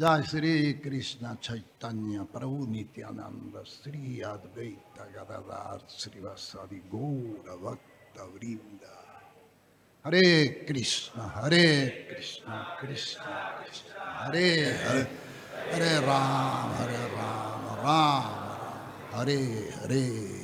Jai Sri Krishna Chaitanya Prabhu Nityananda Sri Advaita Gadadhar Srivasadi Gaura Bhakta Vrinda. Hare Krishna, Hare Krishna, Krishna Krishna, Hare Hare, Hare Rama, Rama Rama, Hare Hare.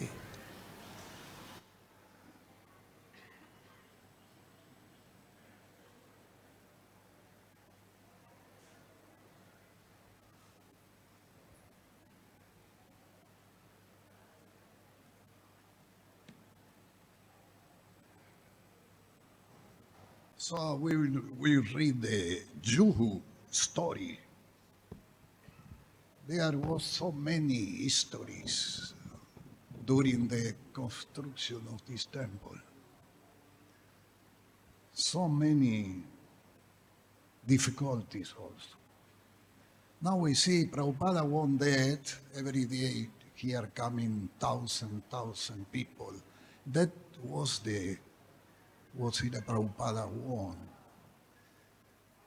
So we read the Juhu story. There was so many histories during the construction of this temple. So many difficulties also. Now we see Prabhupada won that every day here coming thousand people. That was what Srila Prabhupada won.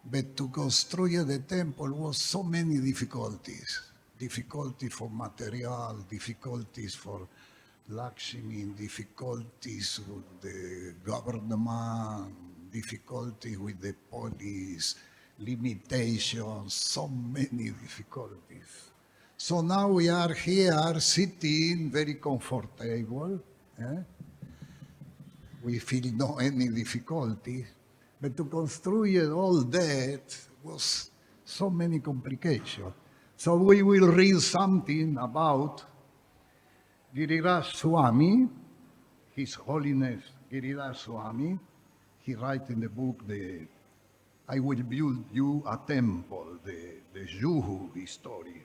But to construct the temple was so many difficulties. Difficulty for material, difficulties for Lakshmi, difficulties with the government, difficulty with the police, limitations, so many difficulties. So now we are here sitting very comfortable. We feel no any difficulty, but to construct all that was so many complications. So we will read something about Giriraj Swami, His Holiness Giriraj Swami. He writes in the book, I will build you a temple, the Juhu story.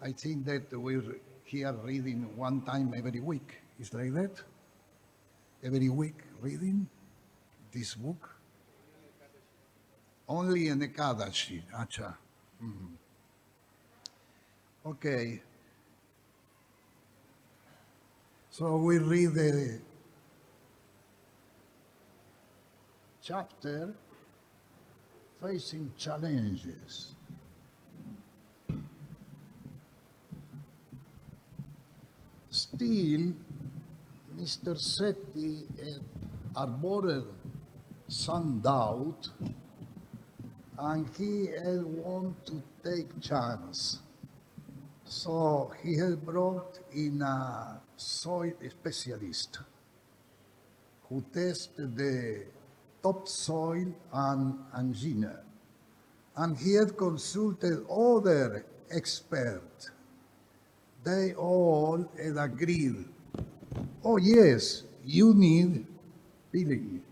I think that we're here reading one time every week. Is like that? Every week reading this book? Only in Ekadashi. Acha. Mm-hmm. Okay. So we read the chapter facing challenges. Still, Mr. Sethi had arbored some doubt, and he had wanted to take chance. So he had brought in a soil specialist who tested the topsoil and engineer, and he had consulted other experts. They all had agreed, oh yes, you need peeling.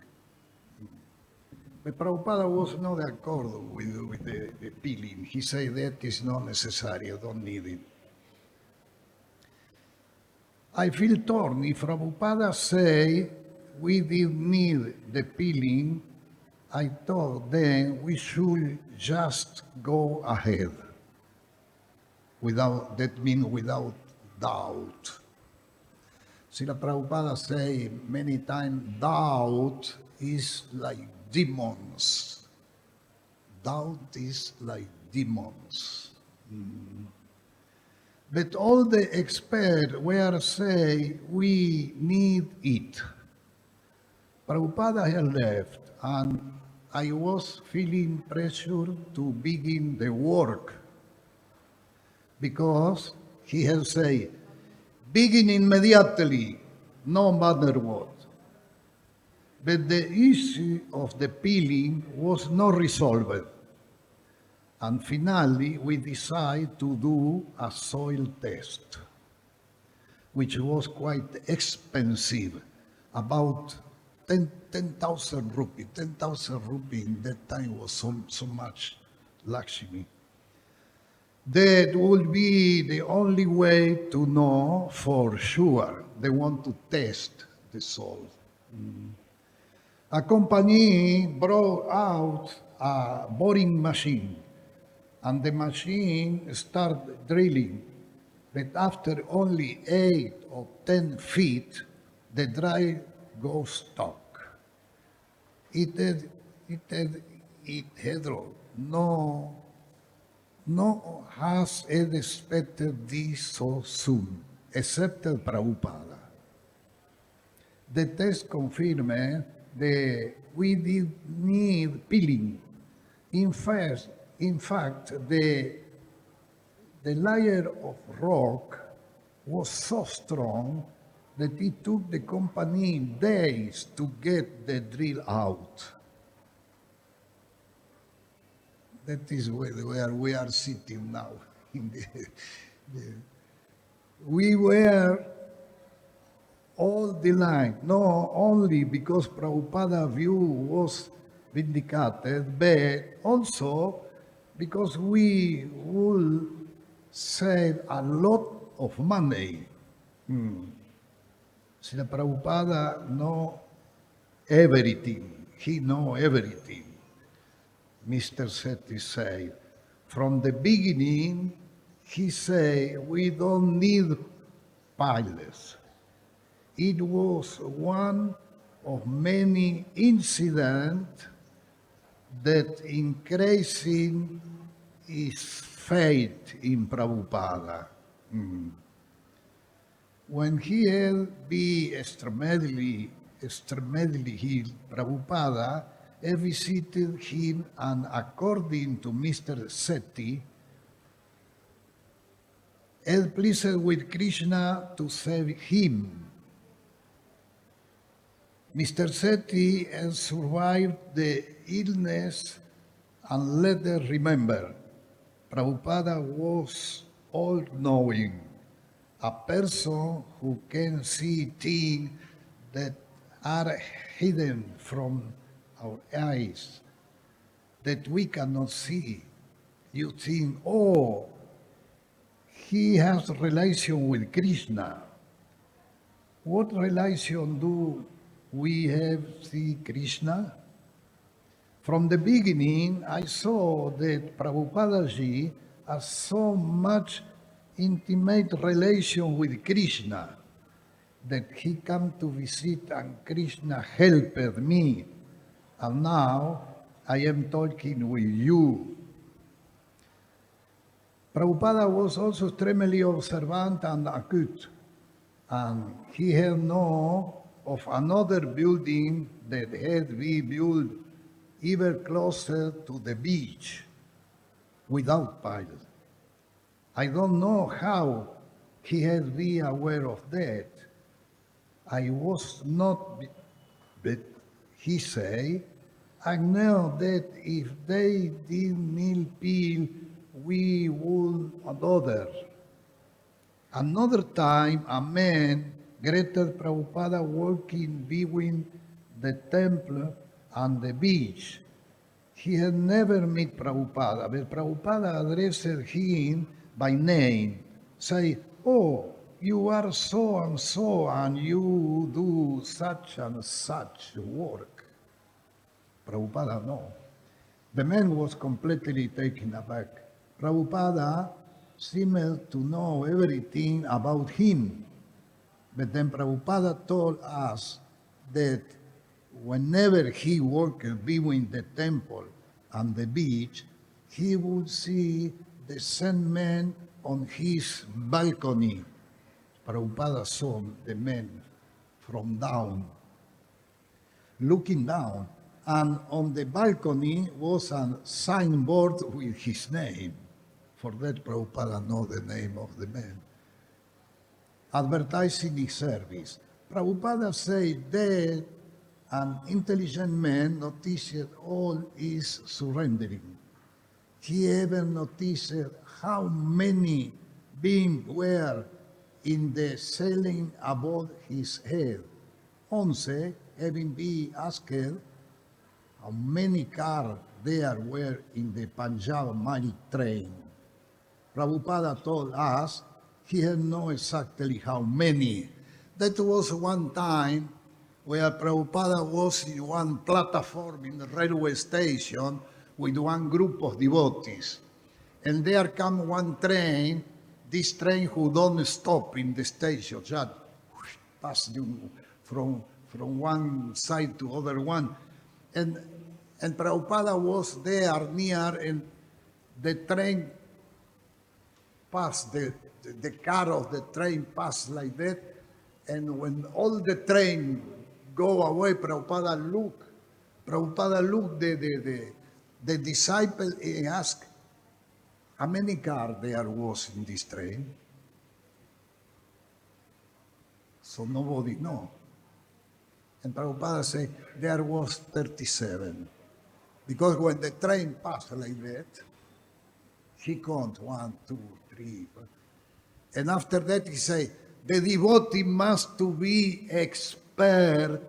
But Prabhupada was not de acuerdo with the peeling. He said that is not necessary, you don't need it. I feel torn. If Prabhupada say we didn't need the peeling, I thought then we should just go ahead. That means without doubt. Srila Prabhupada say many times, doubt is like demons. Doubt is like demons. But all the experts were saying, we need it. Prabhupada had left, and I was feeling pressure to begin the work, because he had said, begin immediately, no matter what. But the issue of the peeling was not resolved. And finally, we decided to do a soil test, which was quite expensive, about 10,000 rupees. 10,000 rupees in that time was so much Lakshmi. That would be the only way to know for sure. They want to test the soil. A company brought out a boring machine, and the machine started drilling. But after only 8 or 10 feet, the drill goes stuck. It had no no has expected this so soon, except Prabhupada. The text confirms that we did need peeling. In fact, the layer of rock was so strong that it took the company days to get the drill out. That is where we are sitting now. We were all delighted, not only because Prabhupada's view was vindicated, but also because we will save a lot of money. Srila Prabhupada know everything. He know everything. Mr. Sethi said, from the beginning, he said, we don't need pilots. It was one of many incidents that increasing his faith in Prabhupada. When he had been extremely healed, Prabhupada visited him, and according to Mr. Sethi, had pleased with Krishna to save him. Mr. Sethi had survived the illness, and later remember, Prabhupada was all-knowing, a person who can see things that are hidden from our eyes, that we cannot see. You think, oh, he has relation with Krishna. What relation do we have with Krishna? From the beginning, I saw that Prabhupada Ji has so much intimate relation with Krishna that he came to visit and Krishna helped me. And now I am talking with you. Prabhupada was also extremely observant and acute, and he had known of another building that had been built even closer to the beach without pilot. I don't know how he had been aware of that. I was not, but he say, I know that if they did kneel peel, we would another. Another time, a man greeted Prabhupada walking between the temple and the beach. He had never met Prabhupada, but Prabhupada addressed him by name, say, oh, you are so and so, and you do such and such work. Prabhupada, no. The man was completely taken aback. Prabhupada seemed to know everything about him. But then Prabhupada told us that whenever he walked between the temple and the beach, he would see the same man on his balcony. Prabhupada saw the man from down, looking down, and on the balcony was a signboard with his name. For that, Prabhupada knows the name of the man. Advertising his service. Prabhupada said that an intelligent man noticed all is surrendering. He even noticed how many beings were in the ceiling above his head. Once, having been asked how many cars there were in the Punjab Mail train, Prabhupada told us he had known exactly how many. That was one time where Prabhupada was in one platform in the railway station with one group of devotees. And there come one train, this train who don't stop in the station, just pass from one side to other one. And Prabhupada was there near, and the train passed, the car of the train passed like that, and when all the train go away, Prabhupada looked the disciple and asked, how many cars there was in this train? So nobody know. And Prabhupada said, there was 37. Because when the train passed like that, he count 1, 2, 3. And after that he said, the devotee must to be expert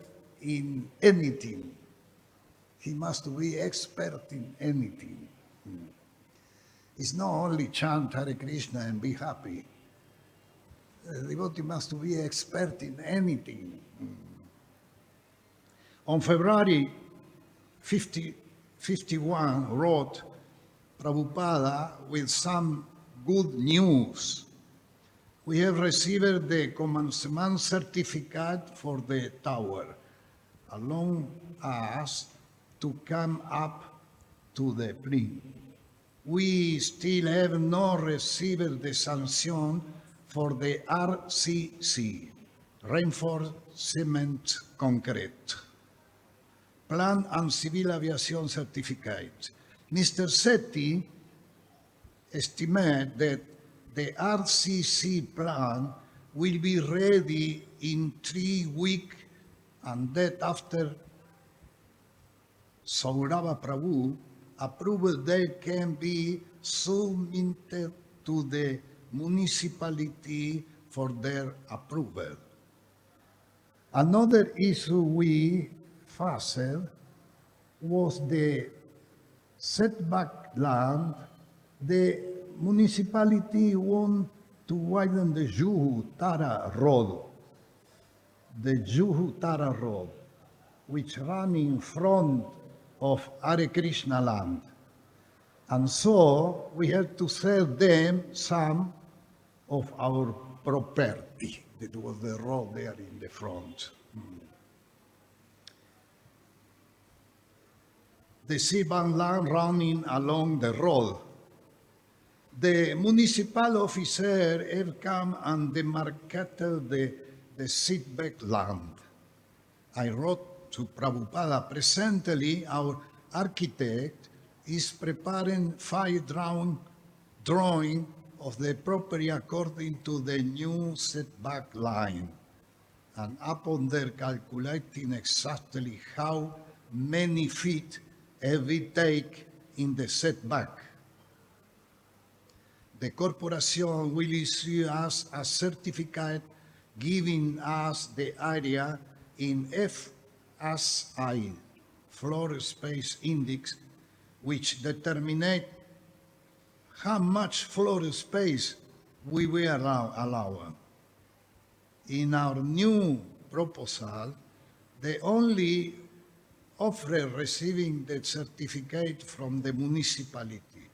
in anything. He must be expert in anything. It's not only chant Hare Krishna and be happy. The devotee must be expert in anything. On February 51 wrote Prabhupada with some good news. We have received the commencement certificate for the tower. Allow us to come up to the plane. We still have not received the sanction for the RCC, Reinforcement Concrete, Plan and Civil Aviation Certificate. Mr. Sethi estimates that the RCC plan will be ready in 3 weeks, and that after Saurabha Prabhu approval, they can be submitted to the municipality for their approval. Another issue we faced was the setback land. The municipality want to widen the Juhu Tara Road, which ran in front of Hare Krishna land. And so we had to sell them some of our property. That was the road there in the front. The Sivan land running along the road. The municipal officer have come and demarcated the setback land. I wrote to Prabhupada, presently our architect is preparing 5 drawing of the property according to the new setback line. And upon their calculating exactly how many feet we take in the setback, the corporation will issue us a certificate giving us the area in FSI, Floor Space Index, which determines how much floor space we will allow. In our new proposal, the only offer receiving the certificate from the municipality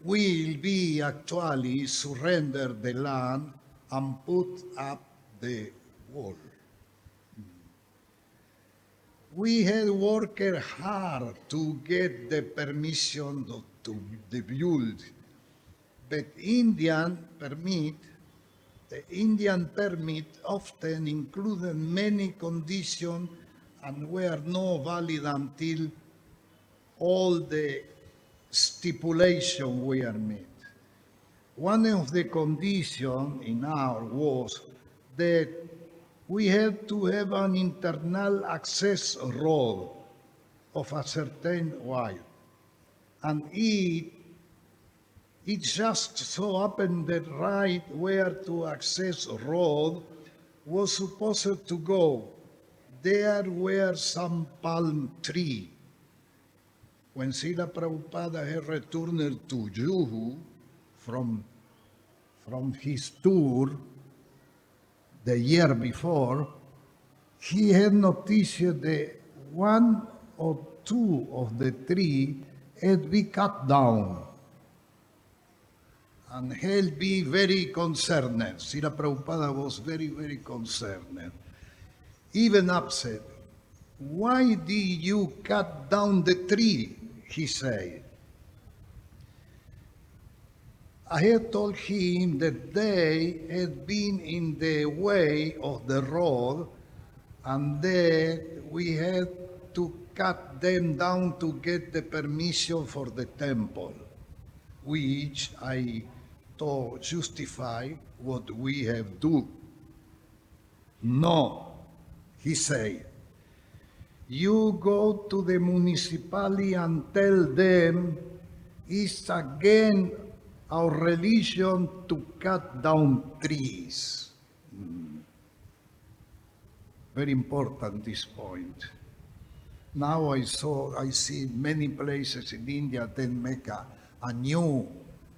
will be actually surrender the land and put up the wall. We had worked hard to get the permission to build, but the Indian permit often included many conditions and were not valid until all the stipulations were met. One of the conditions in our was that we had to have an internal access road of a certain width. And it just so happened that right where to access road was supposed to go, there were some palm tree. When Srila Prabhupada had returned to Juhu from his tour the year before, he had noticed that 1 or 2 of the trees had been cut down and had been very concerned. Srila Prabhupada was very, very concerned, even upset. Why did you cut down the tree? He said. I had told him that they had been in the way of the road and that we had to cut them down to get the permission for the temple, which I thought justified what we have done. No, he said, you go to the municipality and tell them it's against our religion to cut down trees. Very important, this point. Now I see many places in India that make a new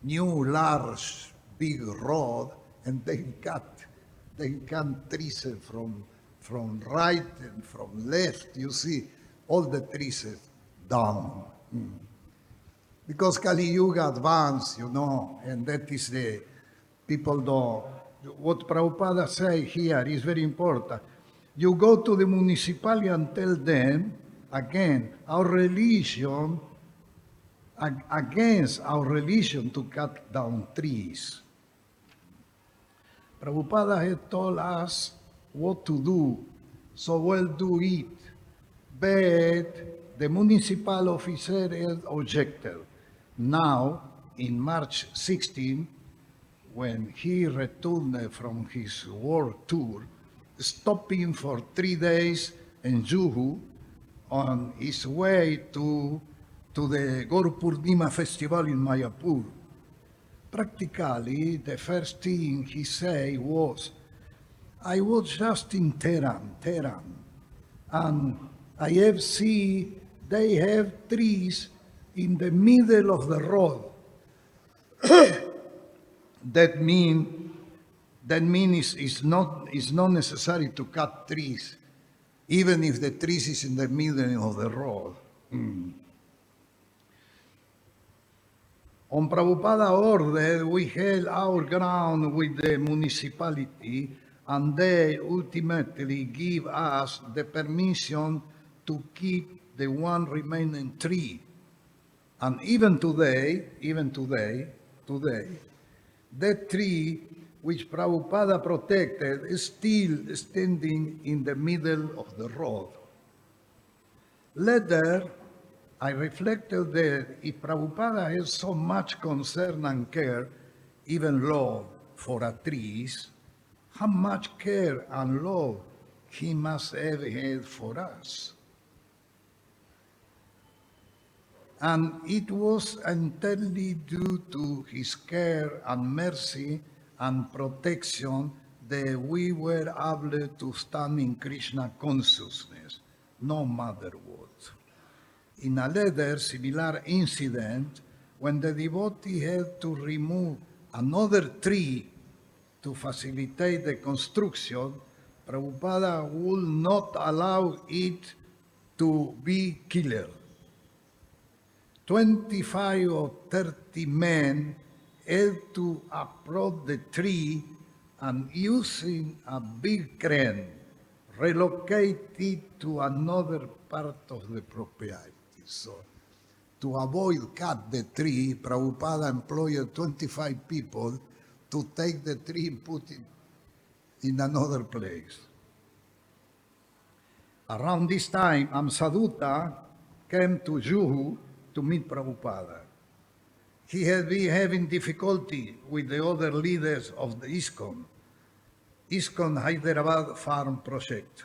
large, big road, and they cut trees from right and from left. You see, all the trees down. Because Kali Yuga advanced, and that is the people don't. What Prabhupada say here is very important. You go to the municipality and tell them, again, our religion, against our religion to cut down trees. Prabhupada had told us what to do, so we'll do it. But the municipal officer had objected. Now, in March 16, when he returned from his world tour, stopping for 3 days in Juhu on his way to the Guru Purnima festival in Mayapur. Practically, the first thing he said was, I was just in Tehran, and I have seen they have trees in the middle of the road. That means it's not necessary to cut trees, even if the trees is in the middle of the road. On Prabhupada order, we held our ground with the municipality, and they ultimately give us the permission to keep the one remaining tree. And even today, that tree which Prabhupada protected is still standing in the middle of the road. Later, I reflected that if Prabhupada has so much concern and care, even love, for the trees, how much care and love he must have had for us. And it was entirely due to his care and mercy and protection that we were able to stand in Krishna consciousness, no matter what. In a later similar incident, when the devotee had to remove another tree to facilitate the construction, Prabhupada would not allow it to be killed. 25 or 30 men had to approach the tree and using a big crane, relocate it to another part of the property. So, to avoid cut the tree, Prabhupada employed 25 people to take the tree and put it in another place. Around this time, Amsadutta came to Juhu to meet Prabhupada. He had been having difficulty with the other leaders of the ISKCON Hyderabad farm project,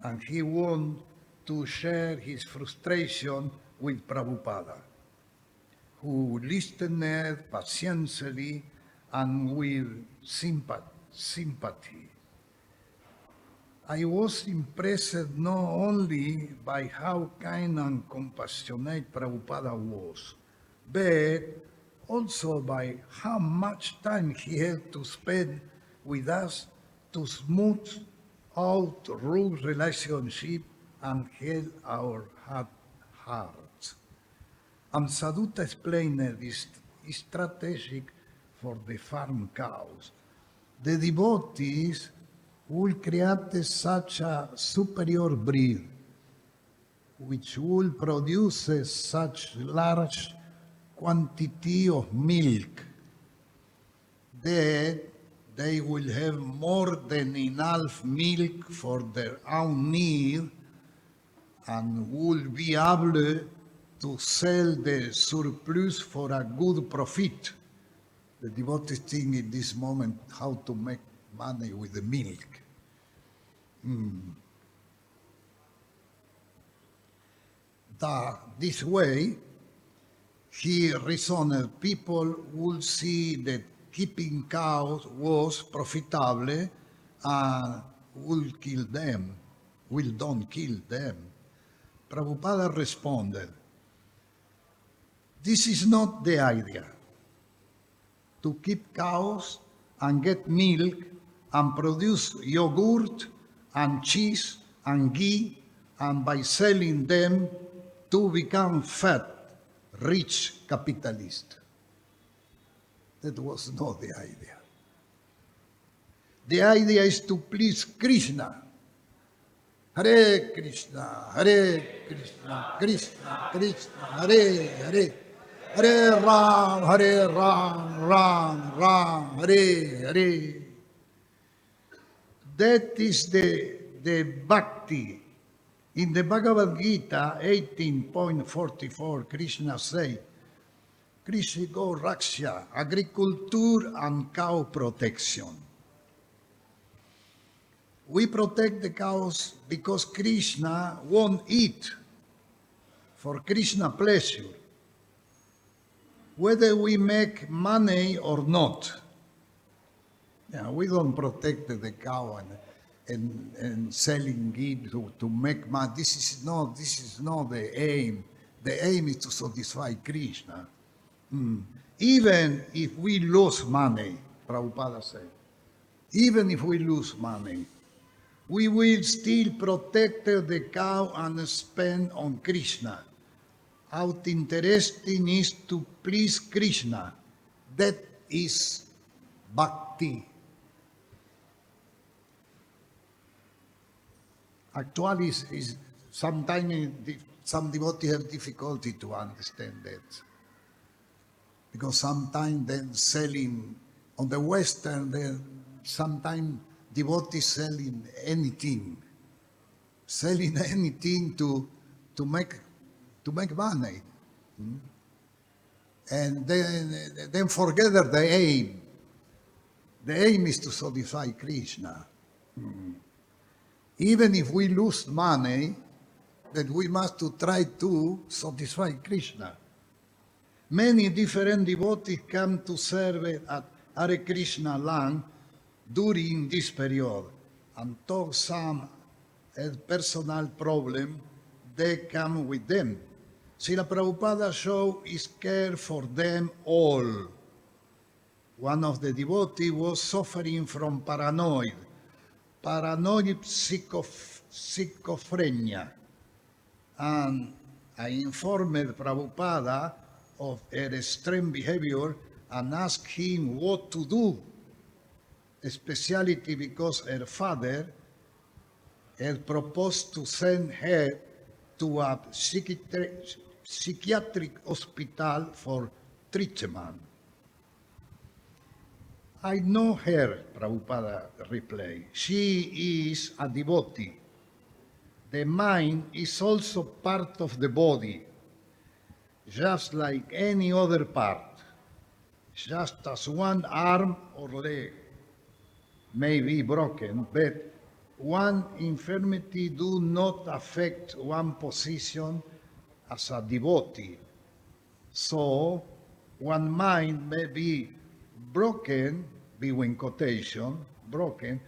and he wanted to share his frustration with Prabhupada, who listened patiently and with sympathy. I was impressed not only by how kind and compassionate Prabhupada was, but also by how much time he had to spend with us to smooth out rough relationship and heal our hearts. And Sadhuta explained this strategic for the farm cows. The devotees will create such a superior breed, which will produce such large quantity of milk then they will have more than enough milk for their own need and will be able to sell the surplus for a good profit. The devotees think in this moment how to make money with the milk. This way, he reasoned people would see that keeping cows was profitable and will don't kill them. Prabhupada responded, this is not the idea, to keep cows and get milk and produce yogurt and cheese and ghee, and by selling them to become fat, rich capitalist. That was not the idea. The idea is to please Krishna. Hare Krishna, Krishna Krishna, Hare Hare. Hare Ram, Ram, Hare Hare. That is the bhakti. In the Bhagavad-gita 18.44, Krishna says, Krishi go Raksha, agriculture and cow protection. We protect the cows because Krishna won't eat for Krishna pleasure, whether we make money or not. Yeah, we don't protect the cow and selling ghee to make money. This is not the aim. The aim is to satisfy Krishna. Even if we lose money, Prabhupada said, even if we lose money, we will still protect the cow and spend on Krishna. Our interesting is to please Krishna. That is bhakti. Actually, sometimes some devotees have difficulty to understand that. Because sometimes then selling on the Western, sometimes devotees selling anything to make money, and then forget the aim. The aim is to satisfy Krishna. Even if we lose money, that we must to try to satisfy Krishna. Many different devotees come to serve at Hare Krishna land during this period, and talk some personal problem, they come with them. Srila Prabhupada show his care for them all. One of the devotees was suffering from paranoid schizophrenia, and I informed Prabhupada of her extreme behavior and asked him what to do, especially because her father had proposed to send her to a psychiatric hospital for treatment. I know her, Prabhupada replied. She is a devotee. The mind is also part of the body, just like any other part. Just as one arm or leg may be broken, but one infirmity do not affect one position as a devotee. So one mind may be broken, between quotation, broken,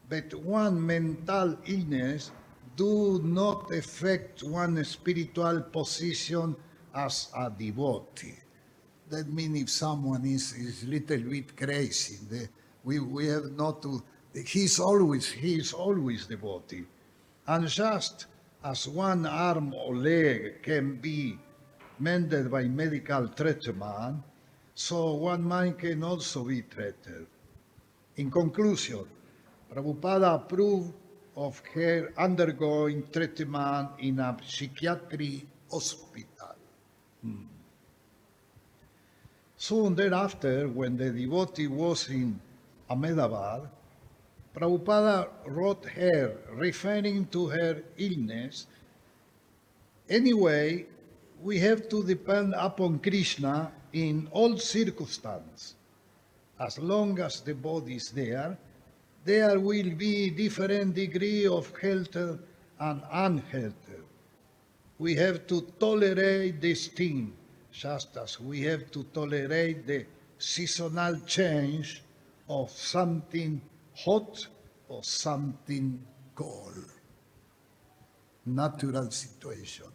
but one mental illness do not affect one spiritual position as a devotee. That means if someone is a little bit crazy, we have not to, he is always devotee. And just as one arm or leg can be mended by medical treatment, so one mind can also be treated. In conclusion, Prabhupada approved of her undergoing treatment in a psychiatric hospital. Soon thereafter, when the devotee was in Ahmedabad, Prabhupada wrote her, referring to her illness, "Anyway, we have to depend upon Krishna in all circumstances. As long as the body is there, there will be different degree of health and unhealth. We have to tolerate this thing, just as we have to tolerate the seasonal change of something hot or something cold. Natural situation.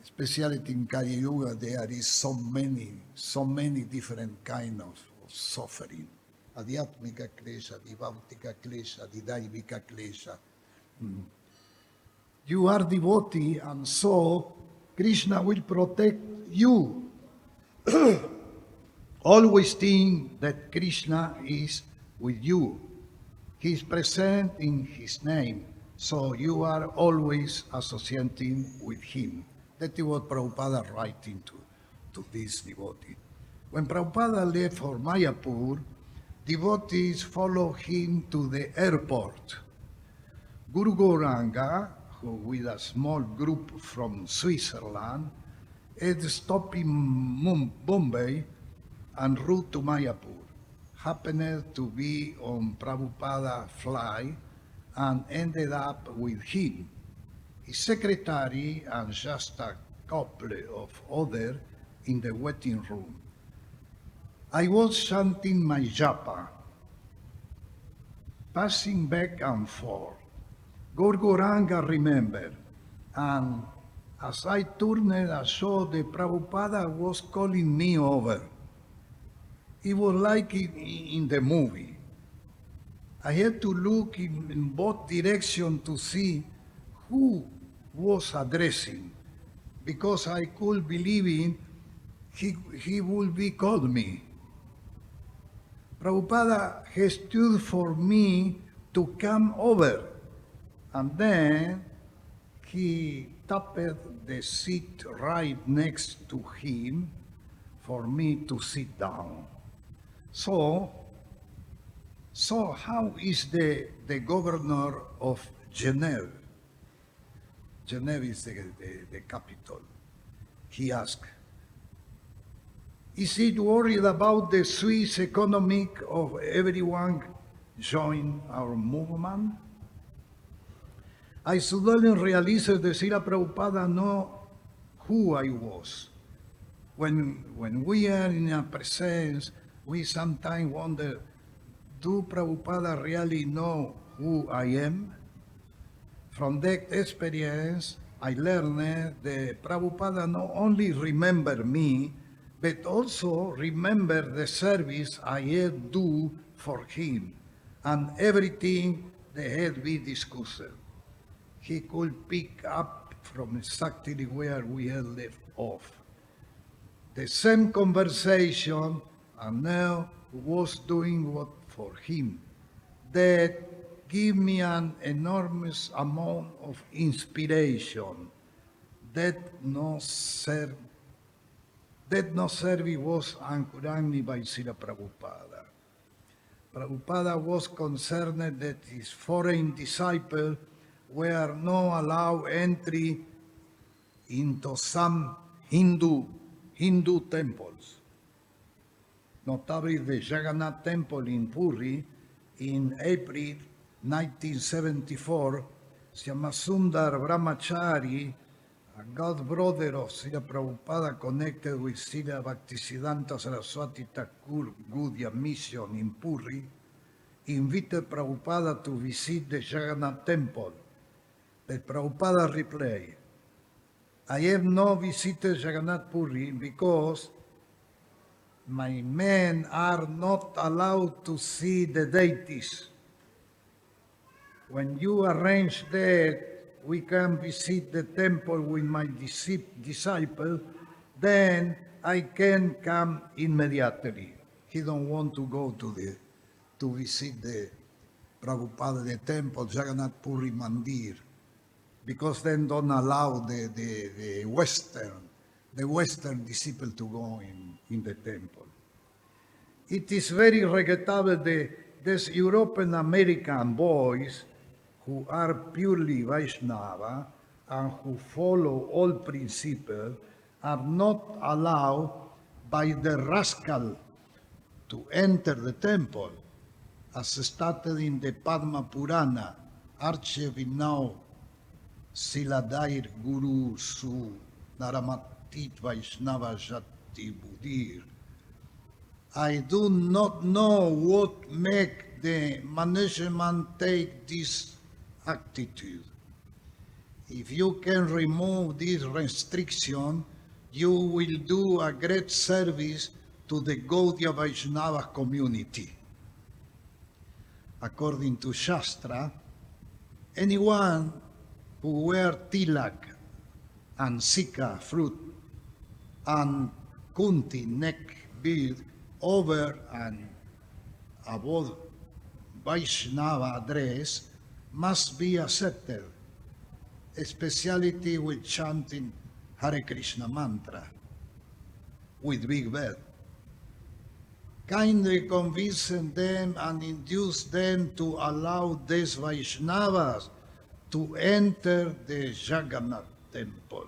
Especially in Kali Yuga, there is so many different kinds of suffering. Adhyatmika klesha, Vibhautika klesha, Didaivika klesha. You are devotee, and so Krishna will protect you. Always think that Krishna is with you. He is present in his name, so you are always associating with him. That is what Prabhupada writing to this devotee. When Prabhupada left for Mayapur, devotees followed him to the airport. Guru Gauranga, who with a small group from Switzerland, had stopped in Bombay en route to Mayapur, happened to be on Prabhupada flight and ended up with him, his secretary, and just a couple of others in the waiting room. I was chanting my japa, passing back and forth. Gauranga remembered, and as I turned, I saw that Prabhupada was calling me over. It was like in the movie. I had to look in both directions to see who was addressing, because I could believe he would be called me. Prabhupada gestured for me to come over, and then he tapped the seat right next to him for me to sit down. So how is the governor of Geneva? Geneva is the capital. He asked, is it worried about the Swiss economic of everyone join our movement? I suddenly realized that Srila Prabhupada knew who I was. When we are in a presence, we sometimes wonder, do Prabhupada really know who I am? From that experience, I learned that Prabhupada not only remember me, but also remember the service I had do for him and everything that had been discussed. He could pick up from exactly where we had left off. The same conversation, and now was doing what for him. That gave me an enormous amount of inspiration. That no service was encouraged by Srila Prabhupada. Prabhupada was concerned that his foreign disciples were not allowed entry into some Hindu temples. Notably, the Jagannath temple in Puri in April 1974, Shyamasundar Brahmachari, a god brother of Srila Prabhupada connected with Srila Bhaktisiddhanta Saraswati Thakur Gaudiya mission in Puri, invited Prabhupada to visit the Jagannath temple. But Prabhupada replied, I have not visited Jagannath Puri because my men are not allowed to see the deities. When you arrange that we can visit the temple with my disciple, then I can come immediately. He don't want to go to visit the Prabhupada, the temple, Jagannath Puri Mandir, because then don't allow the Western the Western disciple to go in the temple. It is very regrettable that these European American boys who are purely Vaishnava and who follow all principles are not allowed by the rascal to enter the temple, as stated in the Padma Purana, archived now Siladair Guru Su Naramatit Vaishnava Jati Budir. I do not know what make the management take this attitude. If you can remove this restriction, you will do a great service to the Gaudiya Vaishnava community. According to Shastra, anyone who wear tilak and sika fruit and kunti neck bead over and above Vaishnava dress must be accepted, especially with chanting Hare Krishna mantra with big bell. Kindly convince them and induce them to allow these Vaishnavas to enter the Jagannath temple.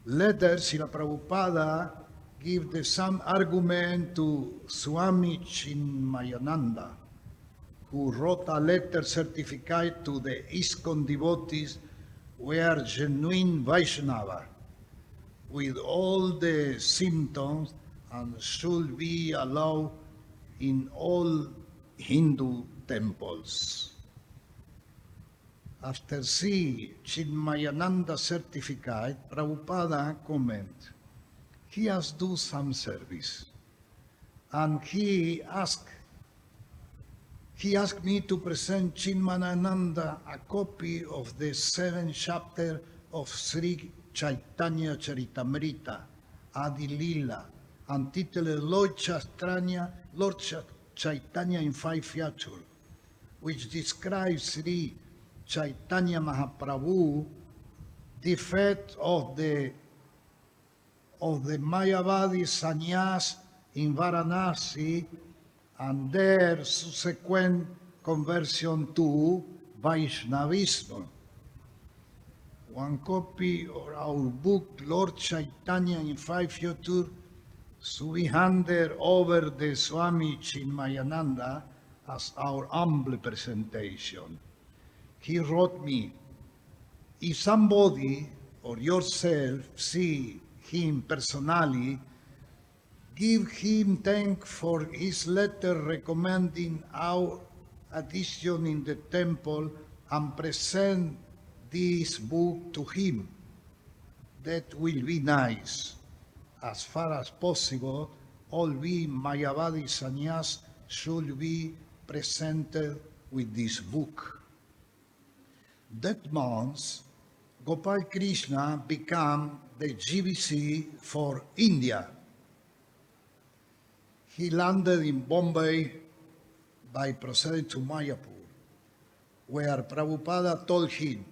Later, Srila Prabhupada give the same argument to Swami Chinmayananda, who wrote a letter certificate to the ISKCON devotees were genuine Vaishnava, with all the symptoms, and should be allowed in all Hindu temples. After seeing Chinmayananda certificate, Prabhupada comment, he has do some service, and he asked me to present Chinmayananda a copy of the 7th chapter of Sri Chaitanya Charitamrita, Adi Lila, Untitled Lord Chaitanya in 5 features, which describes Sri Chaitanya Mahaprabhu, the fate of the Mayavadi sannyas in Varanasi and their subsequent conversion to Vaishnavism. One copy of our book, Lord Chaitanya in 5 features, should be handed over the Swami Chinmayananda as our humble presentation. He wrote me, if somebody or yourself see him personally, give him thanks for his letter recommending our addition in the temple and present this book to him. That will be nice. As far as possible, all we Mayavadi sannyas should be presented with this book. That month, Gopal Krishna became the GBC for India. He landed in Bombay by proceeding to Mayapur, where Prabhupada told him,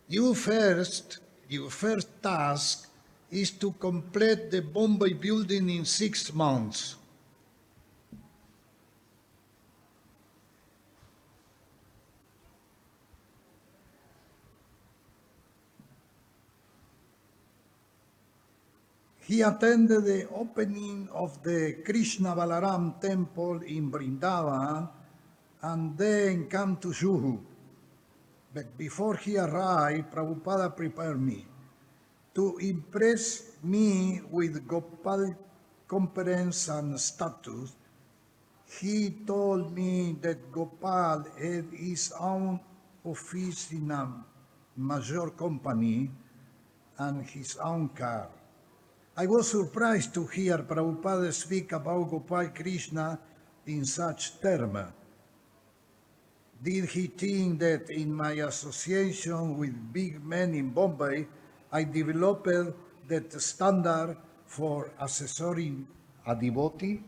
your first task is to complete the Bombay building in 6 months. He attended the opening of the Krishna Balaram temple in Vrindavan and then came to Juhu. But before he arrived, Prabhupada prepared me. To impress me with Gopal competence and status, he told me that Gopal had his own office in a major company and his own car. I was surprised to hear Prabhupada speak about Gopal Krishna in such terms. Did he think that in my association with big men in Bombay, I developed that standard for assessoring a devotee?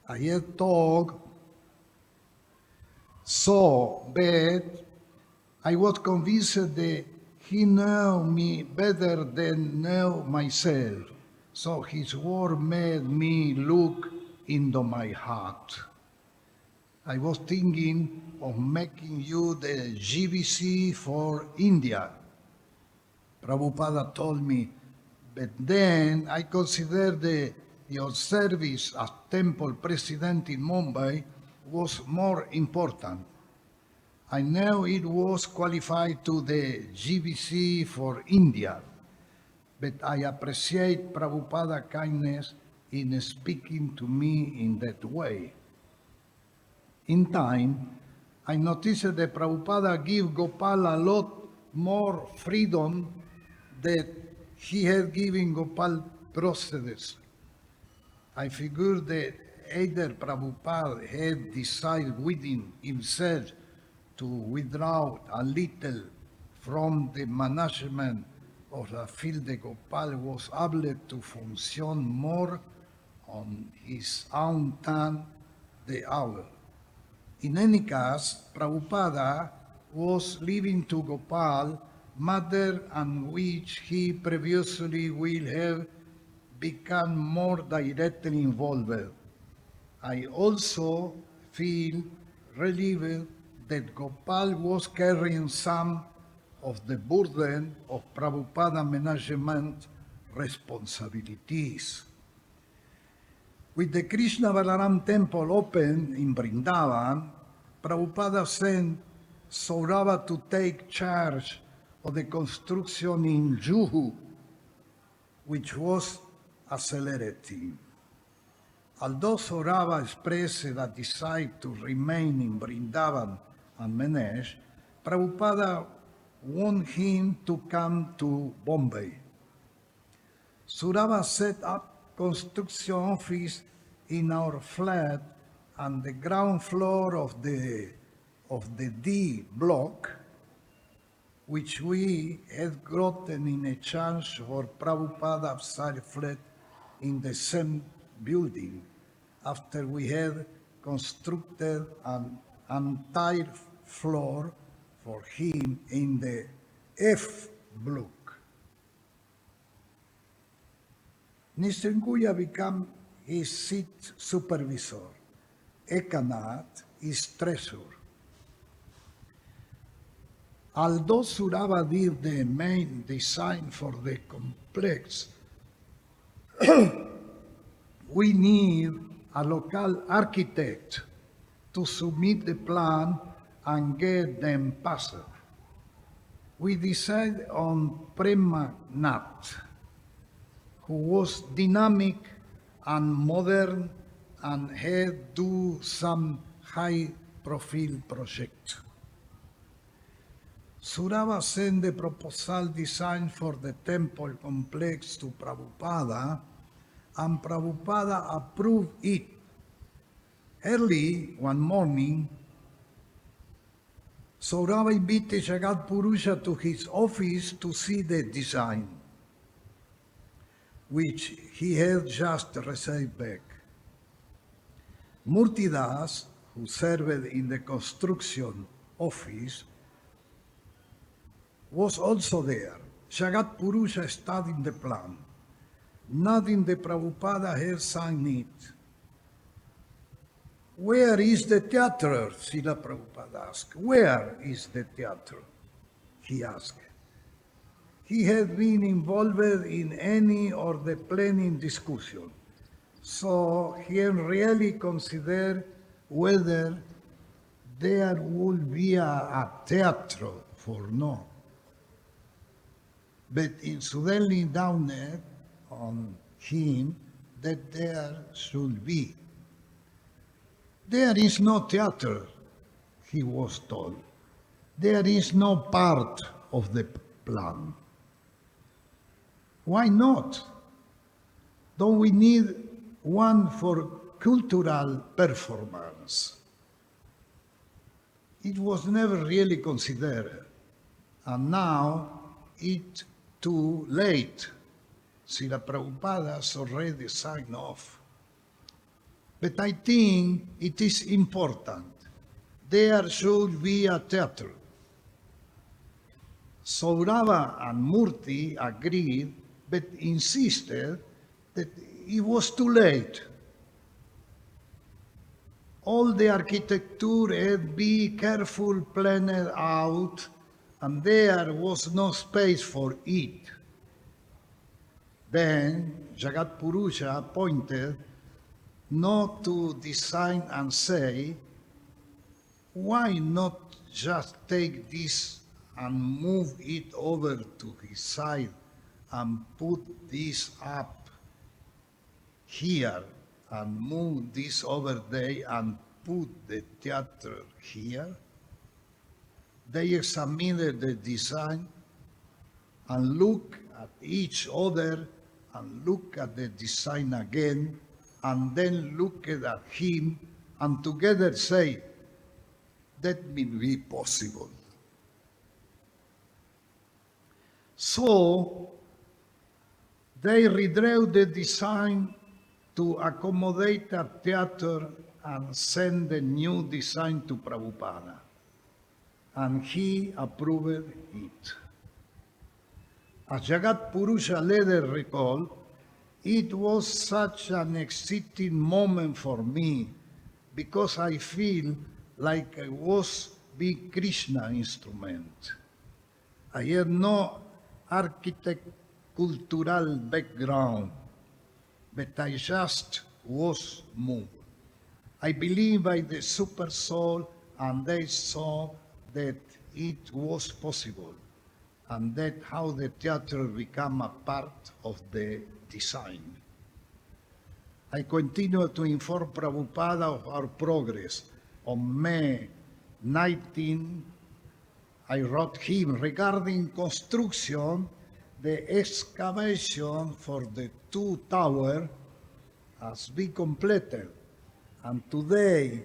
I had thought so, but I was convinced that he knew me better than knew myself, so his word made me look into my heart. I was thinking of making you the GBC for India. Prabhupada told me, but then I considered your service as temple president in Mumbai was more important. I knew it was qualified to the GBC for India, but I appreciate Prabhupada's kindness in speaking to me in that way. In time, I noticed that Prabhupada gave Gopal a lot more freedom that he had given Gopal procedures. I figured that either Prabhupada had decided within himself to withdraw a little from the management of the field that Gopal was able to function more on his own than the other. In any case, Prabhupada was leaving to Gopal matter on which he previously will have become more directly involved. I also feel relieved that Gopal was carrying some of the burden of Prabhupada management responsibilities. With the Krishna Balaram temple open in Vrindavan, Prabhupada sent Saurabha to take charge of the construction in Juhu, which was accelerating. Although Saurabha expressed a desire to remain in Vrindavan and manage, Prabhupada wanted him to come to Bombay. Saurabha set up construction office in our flat on the ground floor of the D block, which we had gotten in exchange for Prabhupada's flat in the same building after we had constructed an entire floor for him in the F block. Nisringuya became his seat supervisor. Ekanath is treasurer. Although Saurabha did the main design for the complex, we need a local architect to submit the plan and get them passed. We decided on Prema Nath, who was dynamic and modern and had do some high-profile project. Saurabha sent the proposal design for the temple complex to Prabhupada, and Prabhupada approved it. Early one morning, Saurabha invited Jagat Purusha to his office to see the design, which he had just received back. Murtidas, who served in the construction office, was also there. Jagat Purusha studied the plan. Nothing the Prabhupada had signed it. Where is the theatre? Srila Prabhupada asked. Where is the theatre? He asked. He had been involved in any of the planning discussion, so he had really considered whether there would be a theatre or no. But it suddenly dawned on him that there should be. There is no theatre, he was told. There is no part of the plan. Why not? Don't we need one for cultural performance? It was never really considered, and now it's too late. Srila Prabhupada has already signed off. But I think it is important. There should be a theatre. Saurabha and Murthy agreed, but insisted that it was too late. All the architecture had been carefully planned out, and there was no space for it. Then Jagat Purusha pointed not to design and say, why not just take this and move it over to his side and put this up here and move this over there and put the theater here? They examined the design and looked at each other and looked at the design again and then looked at him and together say, that may be possible. So they redrew the design to accommodate a theater and send the new design to Prabhupada. And he approved it. As Jagat Purusha later recalled, it was such an exciting moment for me because I feel like I was being Krishna instrument. I had no architect cultural background, but I just was moved. I believe by the super soul, and they saw that it was possible, and that how the theater became a part of the design. I continue to inform Prabhupada of our progress. On May 19, I wrote him regarding construction, the excavation for the two towers has been completed. And today,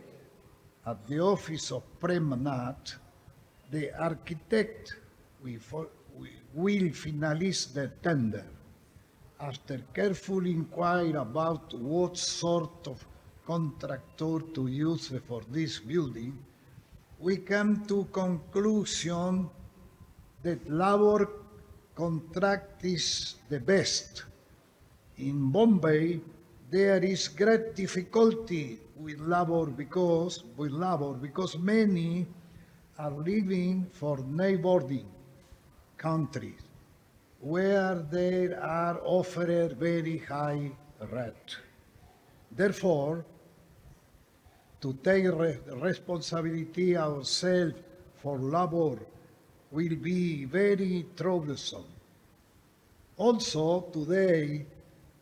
at the office of Premanath, the architect will finalize the tender. After careful inquiry about what sort of contractor to use for this building, we came to conclusion that labor contract is the best. In Bombay, there is great difficulty with labor because many are living for neighboring countries where they are offered very high rate. Therefore, to take responsibility ourselves for labor will be very troublesome. Also, today,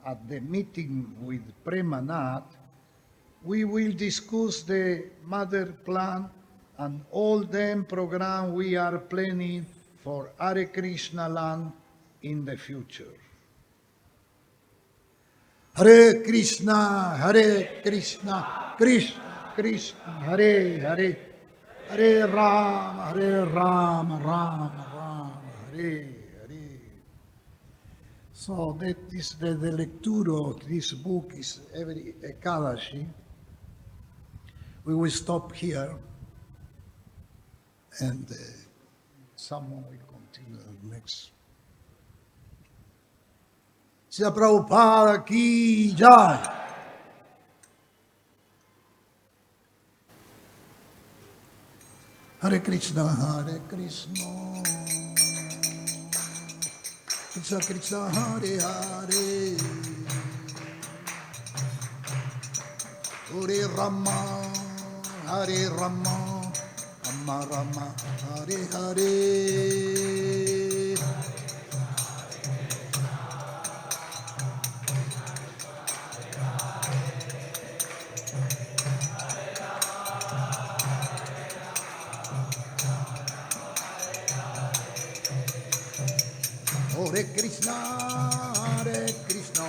at the meeting with Premanath, we will discuss the master plan and all the program we are planning for Hare Krishna land in the future. Hare Krishna, Krishna Krishna, Hare Hare, Hare Rama, Rama Rama, Hare Hare. So that is the lecture of this book is every Ekadashi. We will stop here and someone will continue next. Srila Prabhupada ki jai. Hare Krishna, Krishna Krishna, Hare Hare, Hare Rama, Rama Rama, Hare Hare. Hare Krishna, Krishna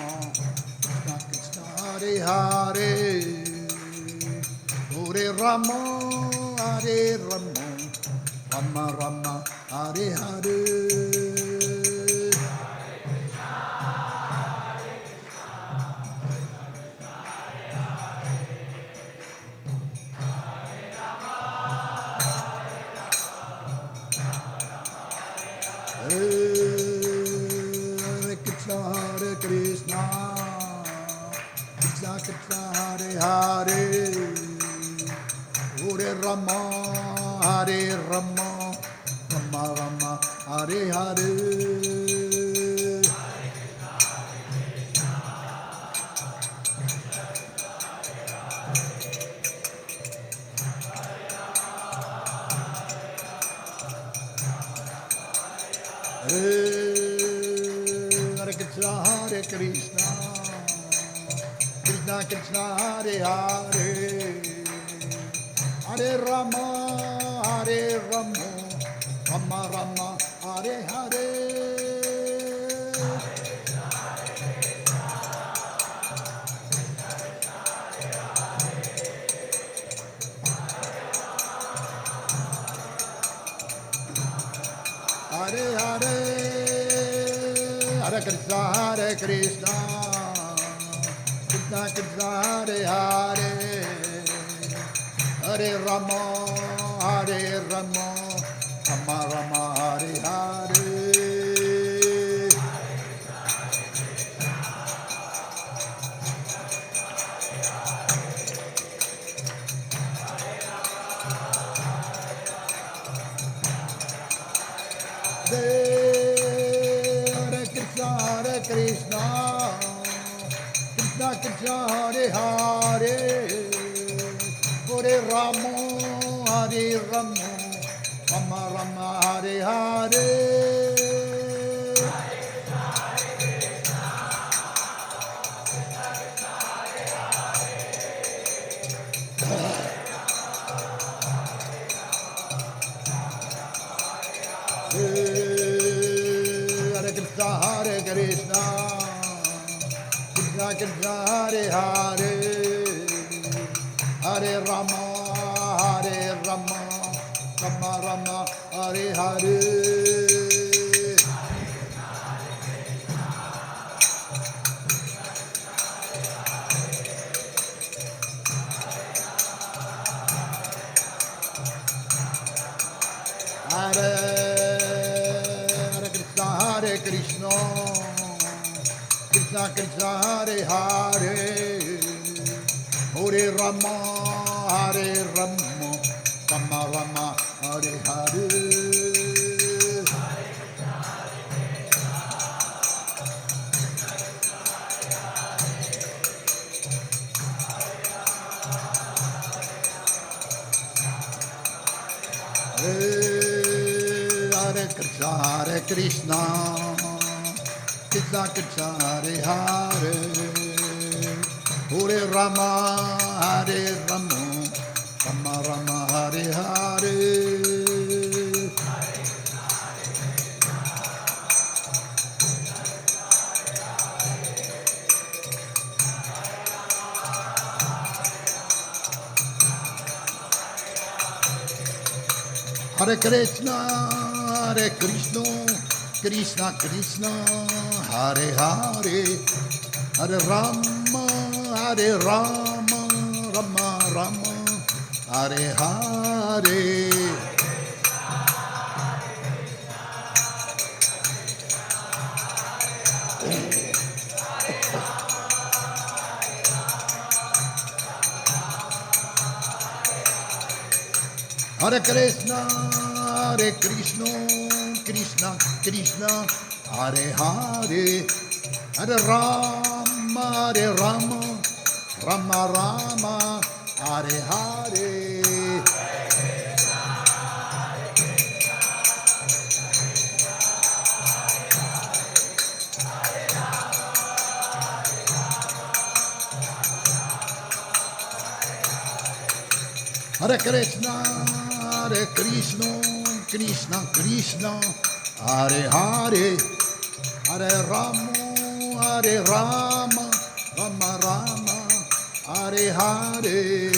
Krishna, Hare Hare, Hare Rama, Rama Rama, Hare Hare. Hare Rama, Rama Rama, Hare Hare. Hare Krishna, Hare Krishna, Krishna Krishna, Hare Hare, Hare Rama, Hare Rama, Rama Rama, Hare Hare. Hare Hare, Hare Krishna, Hare Krishna, Krishna Krishna, Hare Hare, Hare Rama, Hare Rama, Rama Rama, Hare Hare. Hare Krishna, Hare Krishna, Krishna Krishna, Hare Hare, Hare Rama, Hare Rama, Rama Rama, Hare Hare. Hare Krishna, Hare Krishna, Krishna Krishna, Hare Hare, Hare Rama, Hare Rama, Rama Rama, Hare Hare. Hare Krishna, Krishna Krishna, Hare Hare, Hare Rama, Hare Rama, Rama Rama, Hare Hare. Hare Krishna, Hare Krishna, Krishna Krishna, Hare Hare, Hare Rama, Hare Rama, Rama Rama, Hare Hare. Hare Krishna, Hare Krishna, Krishna Krishna, Hare Hare, Hare Rama, Hare Rama, Rama Rama, Hare Hare. Hare Krishna, Hare Krishna, Krishna Krishna, Hare Hare, Hare Rama, Hare Rama, Rama Rama, Hare Hare. Hare Krishna, Hare Krishna, Krishna Krishna, Hare Hare, Hare Rama, Hare Rama, Rama Rama, Hare Hare.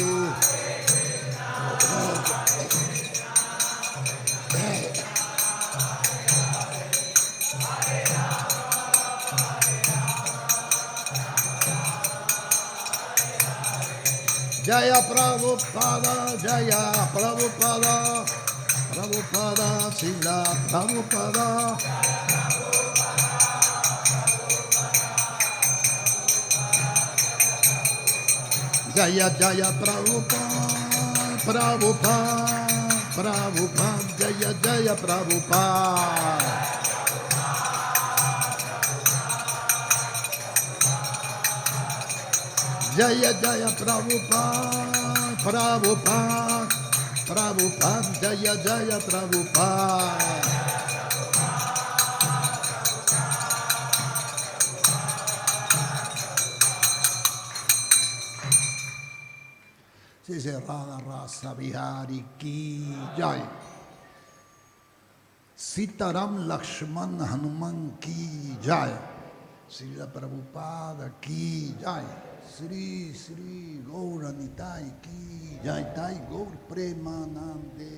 Jaya Prabhupada, Jaya Prabhupada, Prabhupada, Srila Prabhupada. Jaya Jaya Prabhupada, Prabhupada, Prabhupada, Jaya Jaya Prabhupada. Jaya Jaya Prabhupada, Prabhupada, Prabhupada, Jaya Jaya Prabhupada. SriSriRadhaRasbihari ki jai. Sitaram Lakshman Hanuman ki jai. Srila Prabhupada ki jai. Sri Sri Gauranitai ki jai. Tai Gaur Premanande